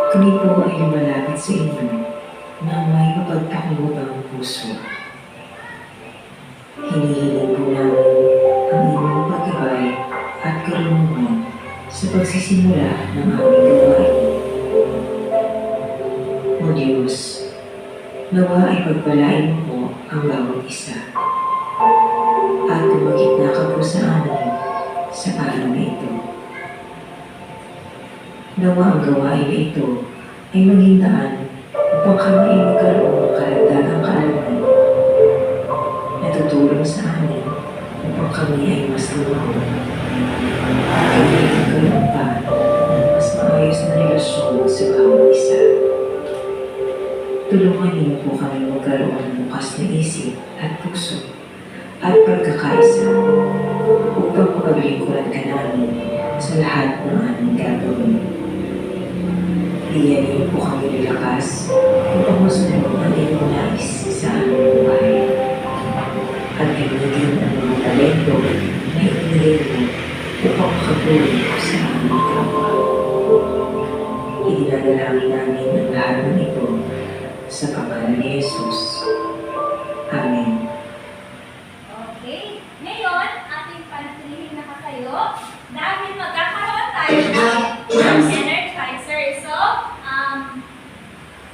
Kami po ay lumalapit sa inyo na may mapagpakulog ang puso. Hinihiling po namin ang inyong pagkabay at karunungan sa pagsisimula ng aming gawain. O Diyos, nawa ay pagpalain mo po ang bawat isa at kumagitna ka po sa amin sa araw na ito. Nawa ang gawain na ito ay maging daan upang kami ay magkaroon ng karagdagang kaalaman na tutulong sa amin upang kami ay mas lumago at kami ay magkaroon pa ng mas maayos na relasyon sa bawat isa. Tulungan niyo po kami magkaroon ng bukas na isip at puso at pagkakaisa upang mapaglingkuran ka namin sa lahat ng aming gagawin. Bigyan niyo po kami ng lakas upang masunod ang inyong nais sa aming buhay. At gamitin ang mga talento na ibinigay mo upang makatulong sa aming kapwa. Idinadalangin namin ang lahat ng ito sa pangalan ni Jesus. Amen. Okay. Ngayon, ating panatilihin na kayo dahil magkakaroon tayo ng energizer. So,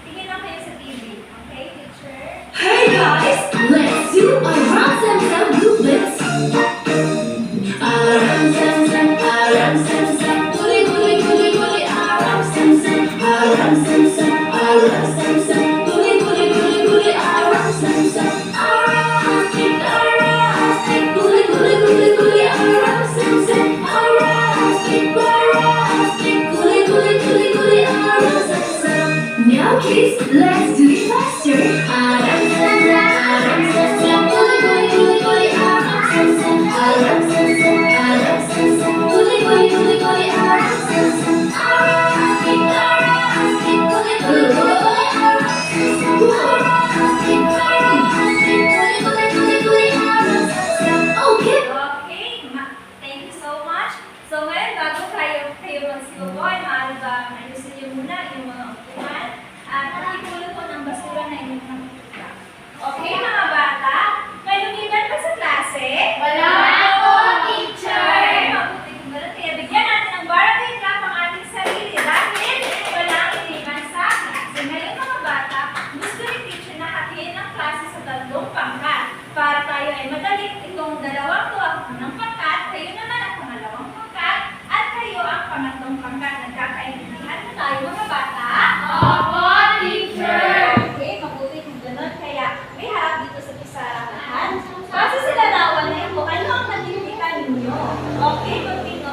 tingin lang kayo sa TV. Okay, teacher? Hey guys, let's do a run some movements. Aram sam sam, aram sam sam, guli guli guli guli, aram sam sam, aram sam sam, aram sam sam, guli guli guli guli, aram sam sam, aram stick, guli guli guli guli, aram sam sam, aram stick, guli guli guli guli, aram sam sam. Now kids, let's do it faster. Aram sam sam, aram sam sam, guli guli guli guli, aram sam sam, aram sam sam, aram sam sam, guli guli guli guli, aram sam sam, aram stick, guli guli guli guli, aram sam sam, aram stick, guli guli guli guli, aram sam sam. Okay. Okay. Thank you so much. So, ngayon, bago kayo magsiupo, ay maaari ba ayusin niyo muna yung mga upuan at pakipulot po ng basura na inyong nakikita. Okay, mga bata? May lumiban ba sa klase? Wala po, teacher. Mabuti kung gano'n. Kaya bigyan natin ng barangay clap ang ating sarili dahil wala ang iniban sa klase. Ngayon, mga bata, gusto ni teacher na hatiin ang klase sa 3 pangkat para tayo ay madali itong dalawang tuwag ng pangkat, kayo naman ang pangalawang pangkat, at kayo ang pangatlong pangkat. Nagkakaintindihan na tayo, mga bata? Opo, teacher. Okay, mabuti kung gano'n. Kaya may harap dito sa pisarahan. Base sa larawan na ito, ano ang natitika ninyo? Okay, maging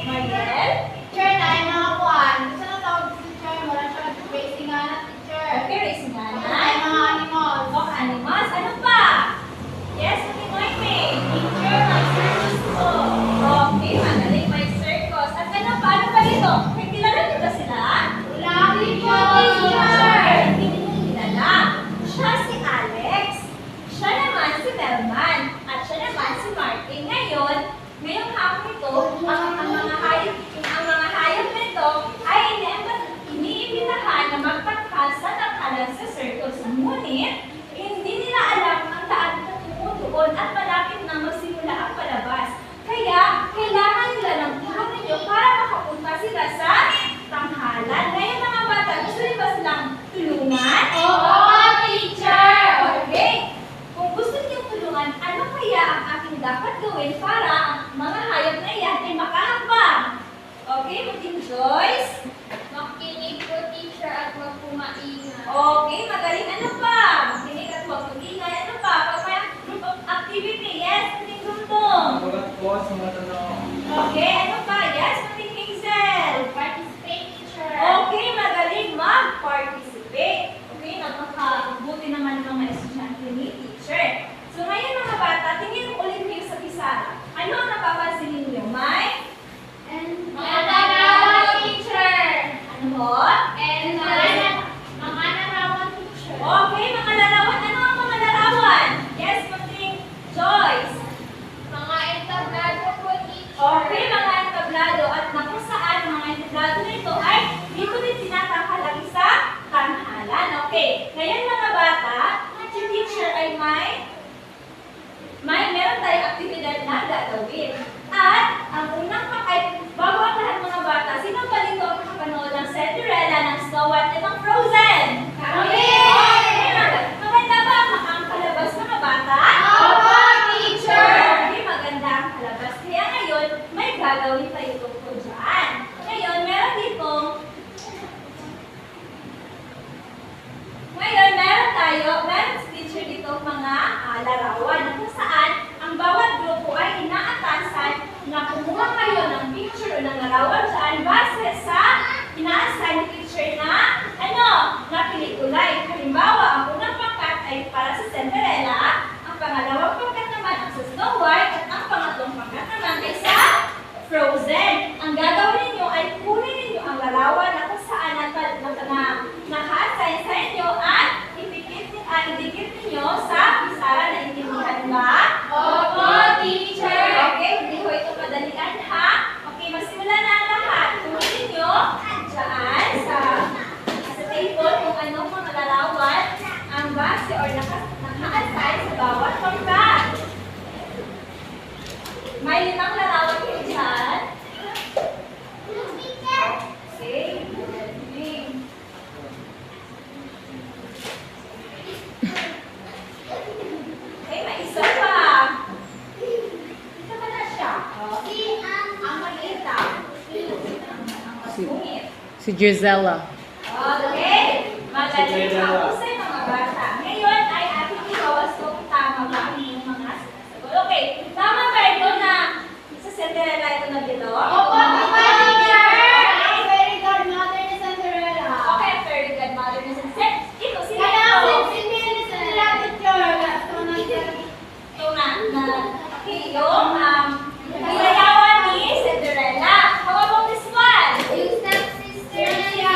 Mariel? Teacher, na yung mga kuhan. Gusto na tawag si teacher, wala siya racing nga na teacher. Okay, raise nga Ano na. yung mga animals? Oh, animals. Ano pa? Yes, maging Moimei. Teacher, my circus po. Okay, magaling may circus. At ano pa? Ano pa dito? May kilala niyo ba sila? Wala po, Teacher! teacher. Hindi niyo kilala. Siya si Alex. Siya naman si Melman. At siya naman si Martin. Ngayong hapon ito, ang mga hayop nito ay iniimbitahan na magtangkal sa tangkalan sa circus. Ngunit, hindi nila alam ang daan na tungo doon at malapit na magsimula ang palabas. Kaya, kailangan nila ng tulong ninyo para makapunta sila sa tanghalan. Ngayon, mga bata, gusto rin ba silang tulungan? Oo, teacher. Okay. Kung gusto niyo tulungan, ano kaya ang aking dapat gawin para ang mga hayop na iyan ay makahambang? Okay, maging Joyce? Makinig po, teacher, at huwag po maingay. Okay, magaling. Ano pa? Makinig at huwag mag-ingay. Ano pa? Pag may group of activity, yes, maging Dungdung. Magulat po sa mga tanong. Okay, ano pa? Yes, maging Hazel. Participate, teacher. Okay, magaling mag-participate. Okay, napakabuti naman ng mga estudyante ni teacher. So ngayon, mga bata, tingin ulit kayo sa pisara. Ano ang napapansin ninyo? May? Mga larawan, teacher. Ano mo? And mga larawan, teacher. Okay, mga larawan. Ano ang mga larawan? Yes, maging Joyce. Mga entablado po, teacher. Okay, mga entablado. At na kung saan mga entablado nito ay ko din tinatangkal ang isang tanghalan. Okay, ngayon mga bata, si teacher ay meron tayong aktibidad na gagawin. At ang unang bago ang lahat mga bata, sino ba dito ang nakapanood ng Cinderella, ng Snow White, at ng Frozen? Kami! Maganda ba ang palabas mga bata? Opo, teacher! Okay, maganda ang palabas. Kaya ngayon, may gagawin tayo tungkol dyan. Ngayon, meron si teacher dito mga larawan na kung saan ang bawat grupo ay inaatasan na kumuha kayo ng picture o ng larawan dyan base sa ina-assign ni teacher na na pelikula. Halimbawa, ang unang pangkat ay para sa Cinderella, ang pangalawang pangkat naman ang sa Snow White, at ang pangatlong pangkat naman ay sa Frozen. Ang gagawin ninyo ay kunin ninyo ang larawan na kung saan naka-assign sa inyo at idikit ninyo sa pisara. Na intindihan ba? Opo, teacher! Okay, hindi ko ito madalian ha. Okay, masimulan na ang lahat. Kunin ninyo dyan sa table kung anong mga larawan ang base or naka-assign sa bawat pangkat. May 5 larawan kayo dyan. Okay, galing. Okay, may isa pa. Isa pa na siya. Okay, ang maliit lang. Ang masungit. Si Gisela. Okay, magaling ako sa mga bata. Ngayon ay ating ibawas kung tama ba ang inyong mga sinasagot. Okay, tama ba ito na sa Cinderella ito na bilo? Opo, teacher! Ang very godmother ni Cinderella. Okay, very good, mother. Ito, sino Kaya ito? hindi ni Cinderella, teacher. Ito okay, yung larawan ni Cinderella. How about this one? Yung stepsister niya.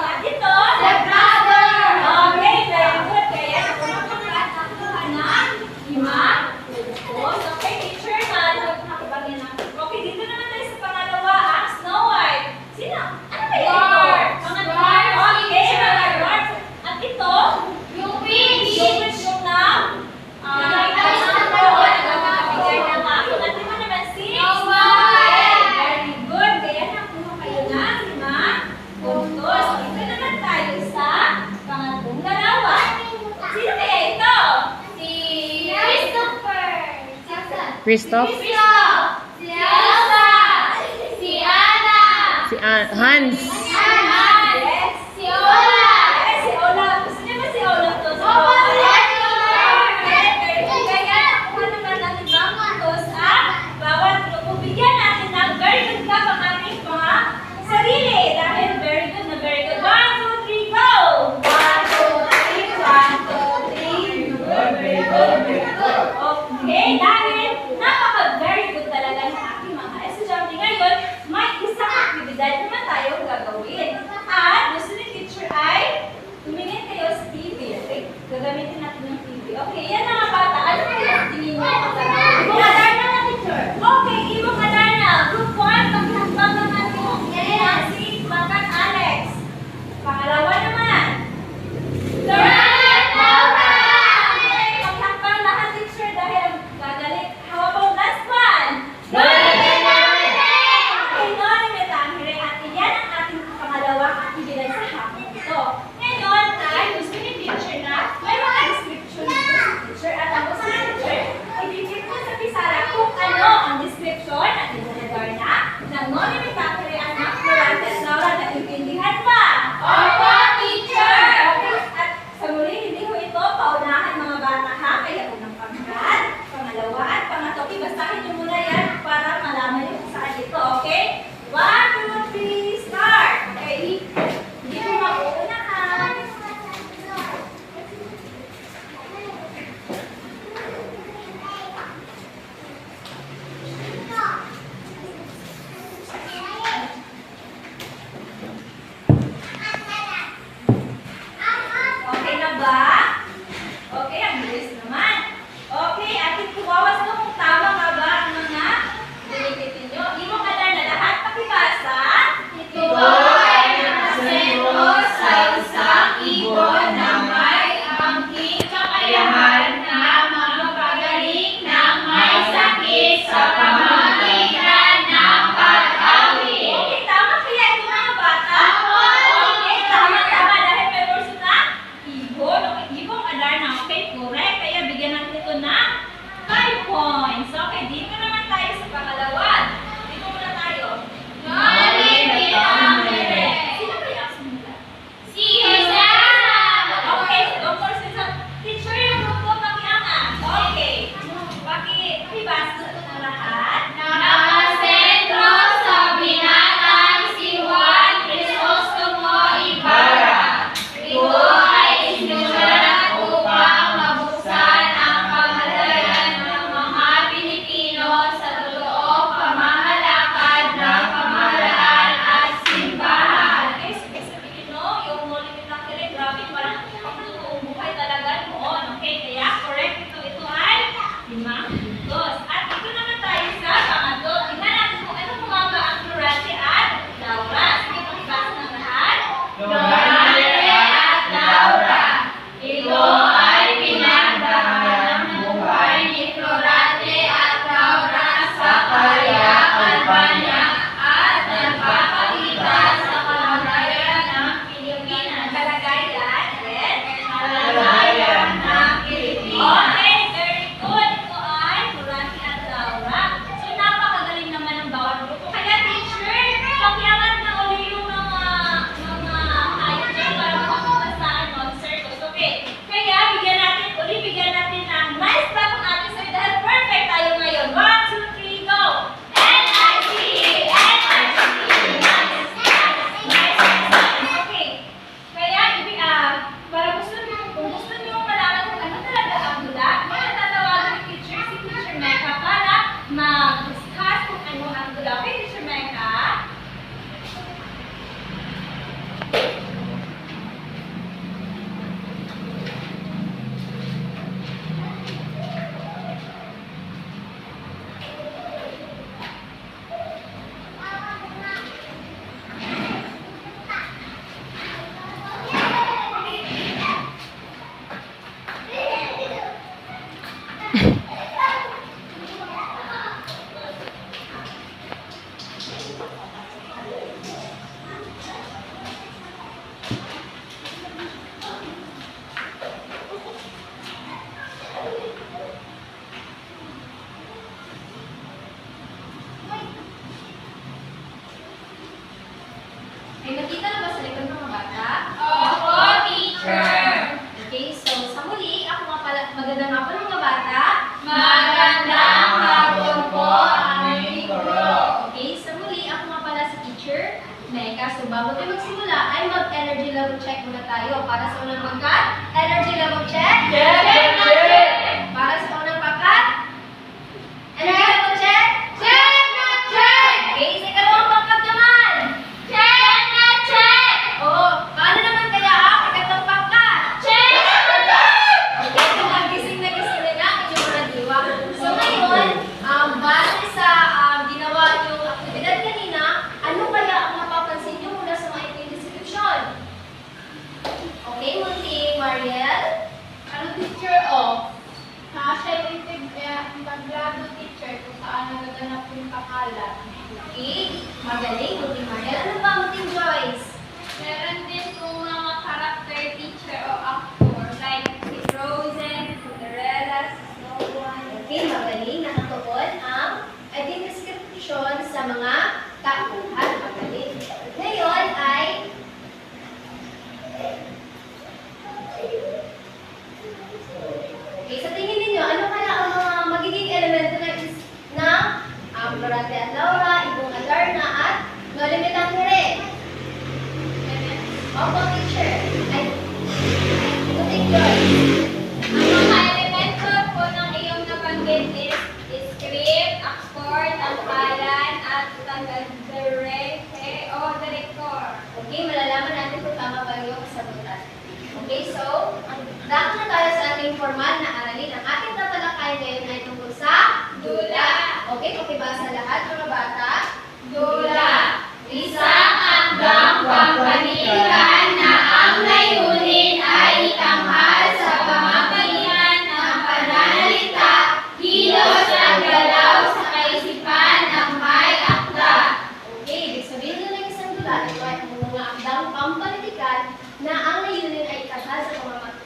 At ito? Stepbrother. Okay, very good. Kaya ako nakuha na 5 puntos. Okay, teacher, nakakabagay na. Okay, dito naman tayo sa pangalawa, ang Snow White. Sino? Ano ba yun? Dwarfs. Mga dwarfs. Okay, mga dwarfs. At ito? Yung witch. Yung witch yung very good. Kaya nakuha kayo na 5 puntos. Ito naman tayo sa pangatlong larawan. Sino kaya ito? Si Christopher. Christoph? Si Elsa. Si Anna. Si Hans. Yes. Si Ola. Yes, si Olaf. Gusto niyo ba si Olaf to? Opo, Kaya nakuha naman ng 5 puntos ang bawat grupo. Bigyan natin ng very good clap ang ating mga sarili. Dahil very good na very good. 1, 2, 3, go! 1, 2, 3, 1, 2, 3. Good, very good, very good. Okay, dahil napaka-very good talaga ng ating mga estudyante ngayon, may isang aktibidad naman tayong gagawin. Mega, so bago tayo magsimula ay mag-energy level check muna tayo. Para sa unang pangkat, energy level check. Check! Para sa unang pangkat, energy level check. Okay, sa ikalawang pangkat naman. Check! Oh, paano naman kaya ang ikatlong pangkat? Okay, so gising na nga inyong mga diwa. So ngayon, base sa ginawa niyong aktibidad kanina, ano kaya ang napapansin niyo mula sa mga inyong description? Okay, Munting, Mariel? Ano teacher o? Siya yung integrado teacher kung saan nagaganap yung pakalat. Okay, magaling, Munting Mariel. Ano ba, Munting Joyce? Meron din kung mga character teacher o actor like si Frozen, Cinderella, Snow White. Okay, magaling, nakatuon ang ating description sa mga tauhan. Magaling. Ngayon ay okay, sa tingin ninyo, ano kaya ang mga magiging elemento ng Dorothy at Laura, Ibong Adarna at Nolimitang Tere? Opo, teacher. Ay, Munting Joyce. Ang mga elemento po ng iyong nabanggit is script, actor, tanghalan, at director. Okay, malalaman natin kung tama ba yung kasagutan. Okay, so, dako na tayo sa ating formal na aralin. Ang ating tatalakayan ngayon ay tungkol sa dula. Okay, pakibasa lahat mga bata. Dula, isang akdang pangpanitikan na ang layunin ay itanghal sa pamamagitan ng pananalita, kilos at galaw sa kaisipan ng may akda. Okay, ibig sabihin nila ng isang dula, ito ay ang mga akdang pampanitikan na ang layunin ay itanghal sa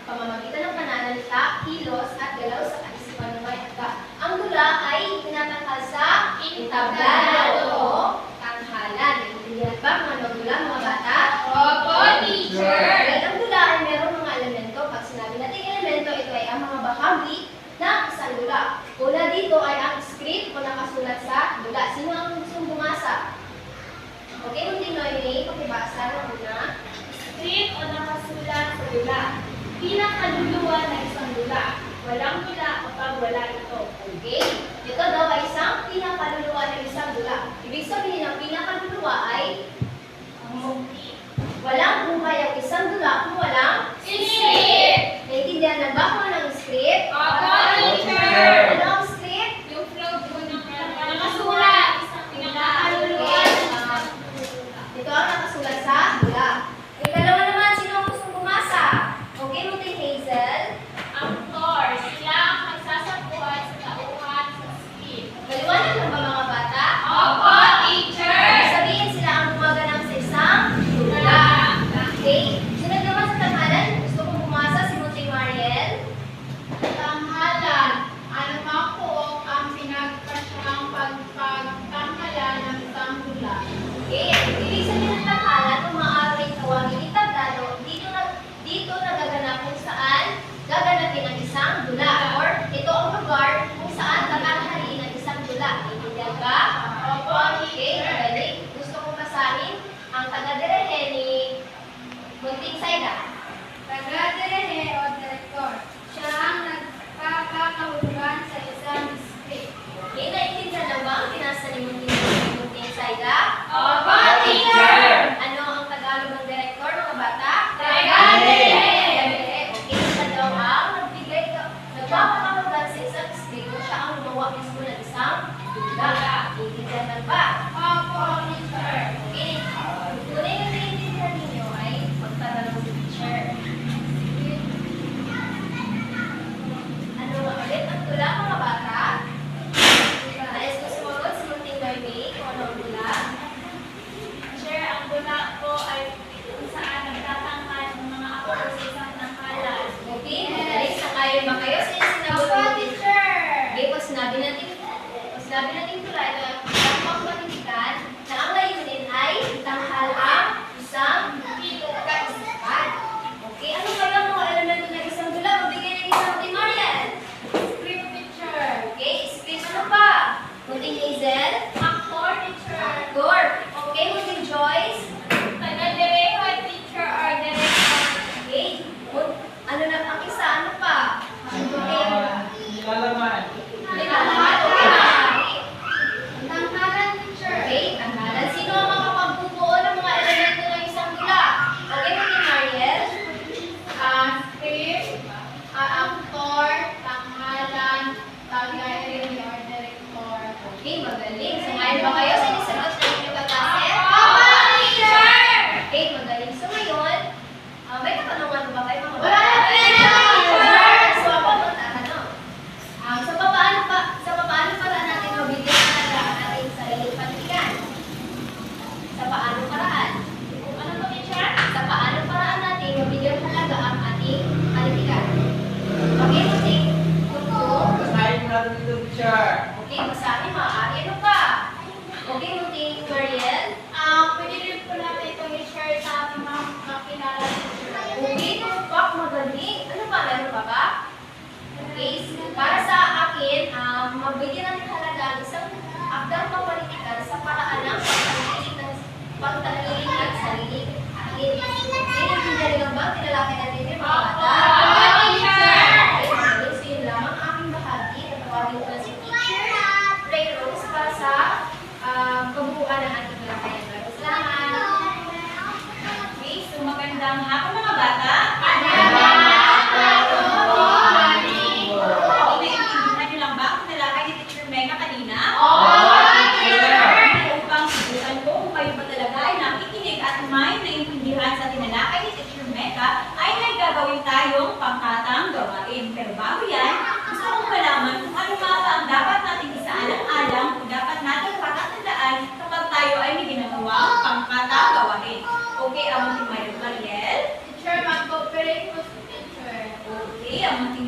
pamamagitan ng pananalita, kilos at galaw sa kaisipan ng may akda. Ang dula ay tinatanghal sa entablado o tanghalan. Naiintindihan ba mga magdula, mga bata? Opo, teacher. Well, ang dula ay merong mga elemento. Pag sinabi natin elemento, ito ay ang mga bahagi ng isang dula. Una dito ay ang script o nakasulat sa dula. Sino ang gustong bumasa? Okay, Munting Noemi, pakibasa ng una. Script o nakasulat sa dula. Pinakaluluwa ng isang dula. Walang dula kapag wala ito. Okay, ito daw ay isang pinakaluluwa ng isang dula. Ibig sabihin ng pinakaluluwa ay walang buhay ang isang dula kung walang Script! naiintindihan na ba kung anong script? Opo, teacher. Ano ang script? Yung flow po ng nakasulat. Pinakaluluwa ng isang dula. Ito ang nakasulat sa dula. Ikalawa naman, sino ang gustong bumasa? Okay, Munting Hazel. Actor, sila ang nagsasabuhay sa tauhan sa script. Maliwanag lang ba mga bata? Opo, teacher. Ibig sabihin sila ang gumagawa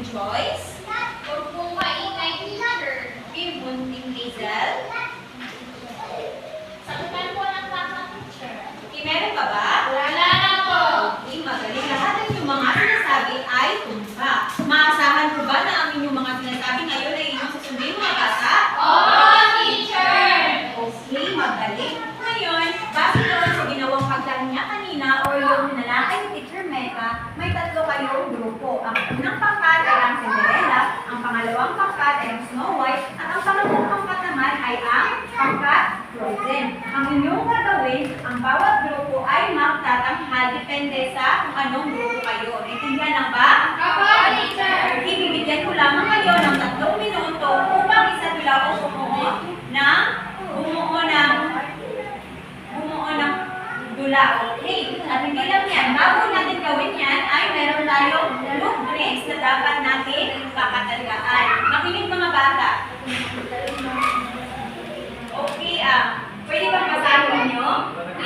bunting Joyce? Huwag pong maingay, teacher. Okay, bunting Hazel? Sagutan po ng tama, teacher. Okay, meron ka ba? Wala na po. Okay, magaling. Lahat ng inyong mga sinasabi ay tumpa. Maasahan ko ba na ang inyong mga sinasabi ngayon ay inyong susundin mga bata? Oo, teacher. Okay, magaling. Ngayon, base doon sa ginawang pagdaan niya kanina o yung nalakay ni Teacher Mecca, may tatlo kayong grupo. Ang unang pangkat ay ang Cinderella, ang pangalawang pangkat ay ang Snow White, at ang pangatlong pangkat naman ay ang pangkat Frozen. Ang inyong gagawin, ang bawat grupo ay magtatanghal depende sa kung anong grupo kayo. Naintindihan lang ba? Opo, teacher. Ibibigyan ko lamang kayo ng 3 minuto upang isa't sila o bumuo ng dula. Okay. At hindi lang yan. Bago natin gawin yan, ay meron tayong loop drinks na dapat natin kakatalagaan. Makinig mga bata. Okay, pwede bang basahin ninyo?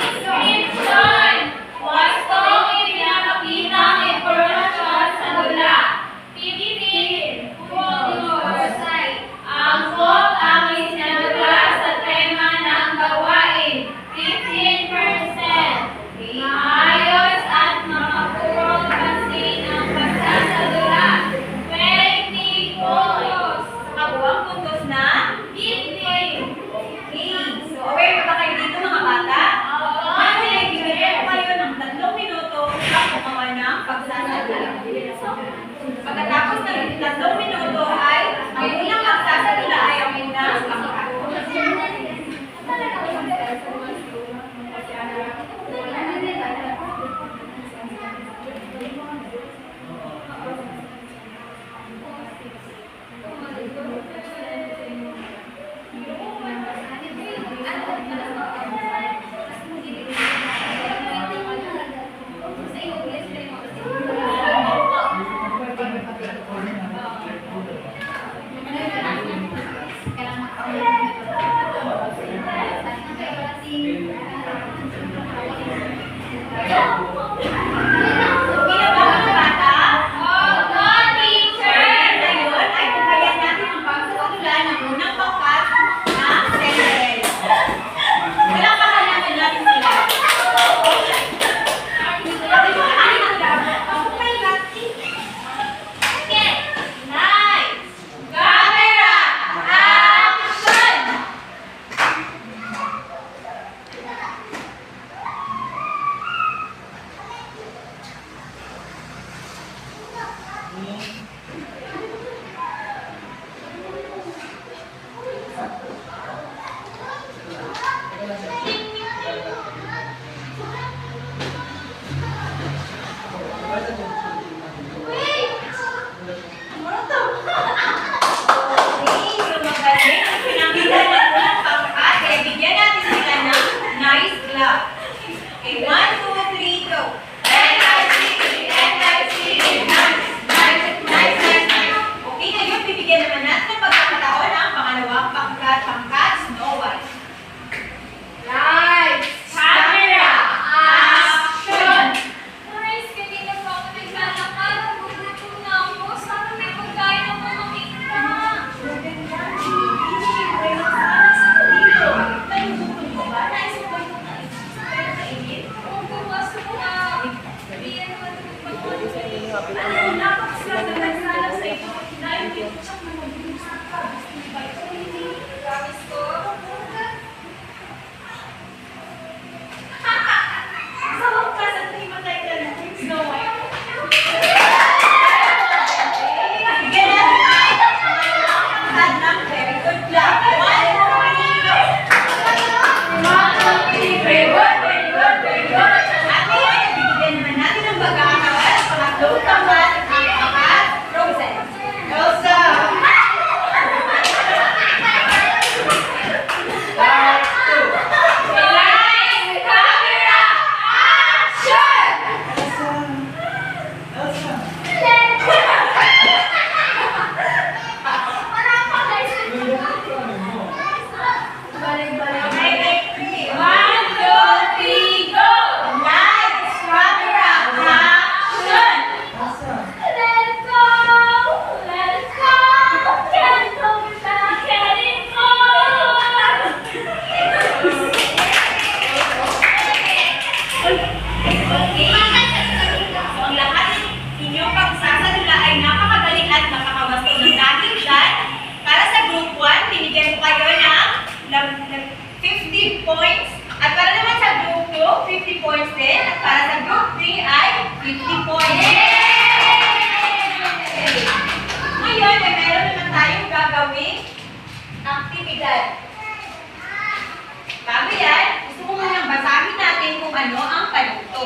Description. Wastong ipinapakita ang impormasyon sa dula. Pipipin. Foresight. Angkop ang isinadula sa tema ng gawain. 15%. Maayos at makapurong kasi ang pagsasadula. 20 puntos. Kabuang puntos na? 15. Okay. So, aware ba kayo dito mga bata? Oo. Ngayon, bibigyan ko kayo ng 3 minuto upang gumawa ng pagsasadula. Pagkatapos ng 3 minuto ay ang unang magsasadula ay ang unang pangkat. points. At para naman sa group 2, 50 points din. At para sa group 3 ay 50 points. Ngayon, ay meron naman tayong gagawing aktibidad. Bago yan, gusto ko munang basahin natin kung ano ang panuto.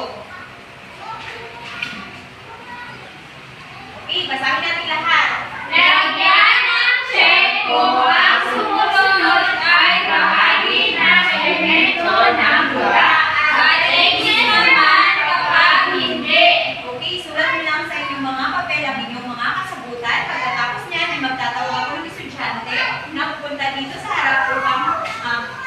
Okay, basahin natin lahat. Lagyan ng check kung ang sumusunod ay bahagi ng elemento ng bula. At tingin naman kapag hindi. Okay, sulat mo lang sa inyong mga papel ang inyong mga kasagutan. Pagkatapos niyan ay magtatawag ako ng estudyante na pupunta dito sa harap upang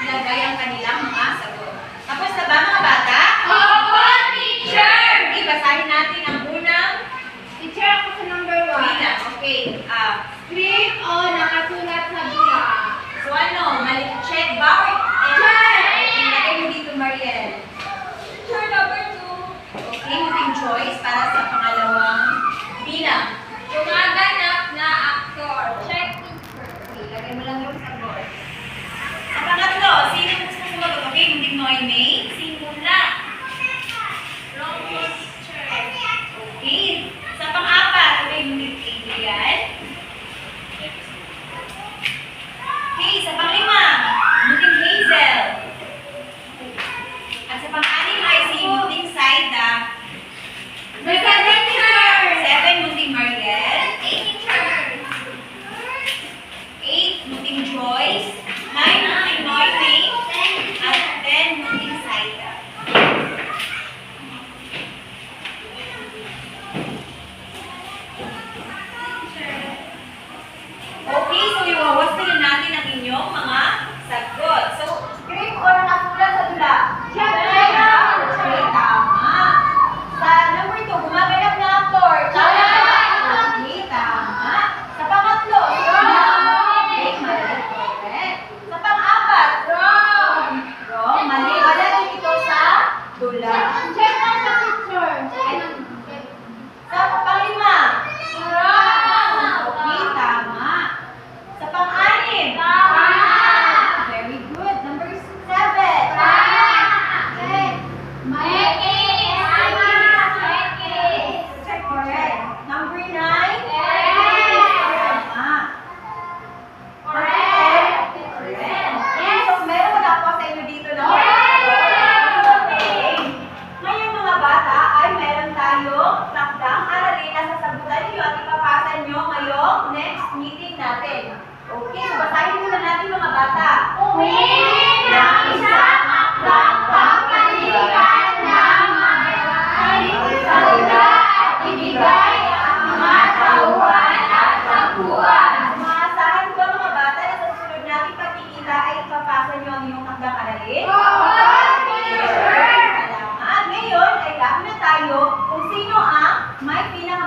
ilagay ang kanilang mga sagot. Tapos na ba mga bata? Opo, teacher! Okay, basahin natin ang unang Teacher, ako sa number 1. bilang. Okay, Script o nakasulat sa bula. so ano, check ba or ilagay mo dito, Mariel? Teacher, number 2. Okay, muting choice para sa pangalawang bilang. Gumaganap na aktor. Check, teacher. Okay, lagay mo lang yung sagot. Sa pangatlo, sino gusto sumagot? Okay, muting Noemi. Simula. Wrong, teacher. Okay. Sa pang-apat, okay, muting Adrian. Okay, sa pang-lima, muting Hazel. At sa pang-anim ay si muting Saida. The seven, teacher. 7, muting Mariel. 8, teacher. 8, muting Joyce. 9, muting Noemi. At 10, muting Saida. Okay, so iwawas na natin ang inyong mga sagot. So, script o nakasulat sa dula? Siyempre. Okay, tama. Sa number 2, gumaganap na actor. Tama. Okay, tama. Sa pangatlo, okay, mali. Correct. Sa pang-apat, Wrong. wrong, mali. Wala din ito sa dula. Check lang sa teacher. Sa pang-lima, Wrong. okay, tama. Sa pang-anim, Tama. very good. Number 7, correct. Number 9, tama. Correct. Yes. So, meron wala po sa inyo dito na okay. Ngayon mga bata ay meron tayong takdang aralin na sasagutan niyo at ipapasa niyo ngayong next meeting natin. Okay, so basahin muna natin mga bata. Maasahan ko mga bata na sa susunod nating pagkikita ay ipapasa niyo ang inyong takdang aralin. Salamat. Ngayon ay lahat na tayo kung sino ang may pinaka